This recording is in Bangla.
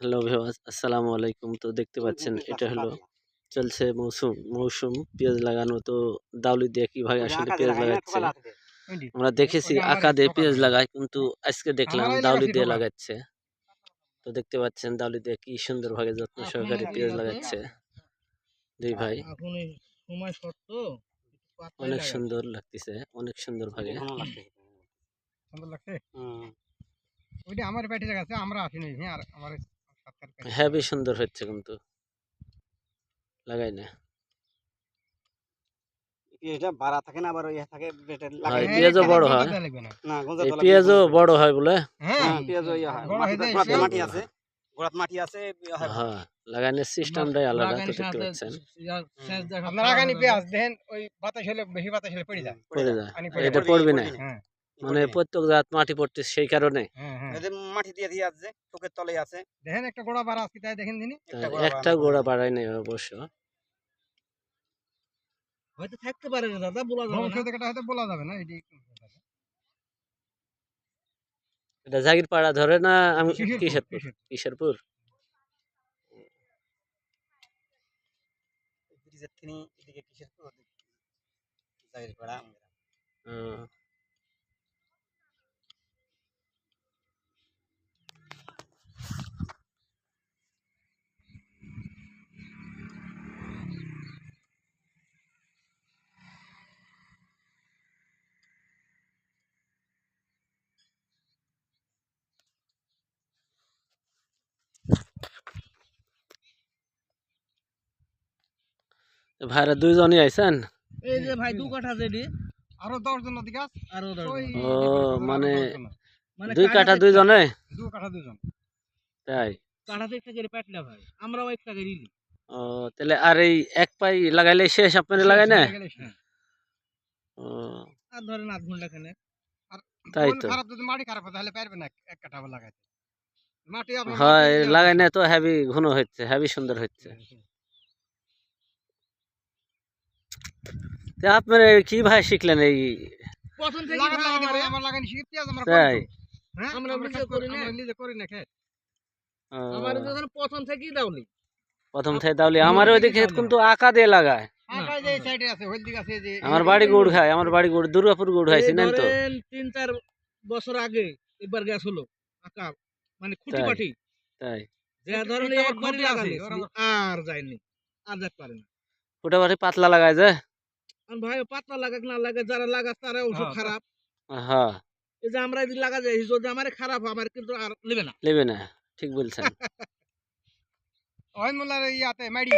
হ্যালো ভিউয়ার্স, আসসালামু আলাইকুম। তো দেখতে পাচ্ছেন এটা হলো চলছে মৌসুম পেঁয়াজ লাগানো। তো দাউলি দিয়ে কিভাবে আসলে পেঁয়াজ লাগাচ্ছে আমরা দেখেছি, আকা দিয়ে পেঁয়াজ লাগায়, কিন্তু আজকে দেখলাম দাউলি দিয়ে লাগাচ্ছে। তো দেখতে পাচ্ছেন দাউলি দিয়ে কি সুন্দরভাবে যত্ন সহকারে পেঁয়াজ লাগাচ্ছে দুই ভাই। অনেক সুন্দর লাগতেছে, অনেক সুন্দর ভাবে। হেবি সুন্দর হচ্ছে, কিন্তু লাগাই না পেঁয়াজও বড় হয়, পেঁয়াজও বড় হয় বলে। হ্যাঁ, লাগানোর সিস্টেমটাই আলাদা। তো দেখতে পাচ্ছেন পড়ে যায়, এটা পড়বে না, মানে প্রত্যেক জাত মাটি পড়তে সেই কারণে মাটি দিয়ে দিয়ে আছে চোখের তলে আছে দেখেন একটা গোড়া বাড়া আছে তাই দেখেন দিনি একটা গোড়া বাড়ায় নাই অবশ্য। হয়তো থাকতে পারে না দাদা, বলা যাবে না, এটা হয়তো বলা যাবে না। এটা জাগিরপাড়া ধরে না আমি কিশোরপুর? কিশোরপুর ব্রিজের থেকে এদিকে কিশোরপুর জাগিরপাড়া। ভাইরা দুইজনই আইছেন? এই যে ভাই 2 কাঠা যেডি আরো 10 জন ওদিকে আছে, আরো 10 জন। ও মানে 2 কাঠা দুইজনে? 2 কাঠা দুইজন। তাই কাঠাতে একটা করে পাটলা ভাই, আমরাও একটা করে নিলি। ও তাহলে আর এই এক পাই লাগাইলে শেষ, আপনারা লাগাই না? ও আর ধরেন আধ ঘন্টা খানে। আর তাই তো, খারাপ যদি মাটি খারাপ হয় তাহলে পারবে না এক কাঠা লাগাইতে। মাটি আপনার হয় লাগাই না তো হেভি ঘন হচ্ছে, হেভি সুন্দর হচ্ছে। তা আপনারা কি ভাই শিখলেন এই? প্রথম থেকে আমার লাগানি শিখে পেঁয়াজ আমরা করি। তাই হ্যাঁ, আমরা নিজে করি না খেত। আমার যখন প্রথম থেকেই দাওনি, প্রথম থেকে তাহলে আমার ওইদিকে কিন্তু আকা দিয়ে লাগায়। আকা যে সাইডে আছে ওই দিকে আছে যে আমার বাড়ি গুড় খায়, আমার বাড়ি গুড় দুর্গাপুর গুড় খাইছি না তো। 3-4 বছর আগে একবার গ্যাস হলো আকা, মানে খুঁটি তাই পাটি। তাই যে ধরনের একবারই লাগানি আর যায়নি, আর যেতে পারে না। ওটা বাড়ি পাতলা লাগায় যে। আর ভাই পাতলা লাগাক না লাগে, যারা লাগাস তারা ওষুধ খারাপ। হ্যাঁ, এই যে আমরা যদি লাগা যাই, যদি আমার খারাপ আমার কিন্তু আর নেবে না, নেবে না, ঠিক বলছেন। ওই মোল্লার ইয়াতে মাইডি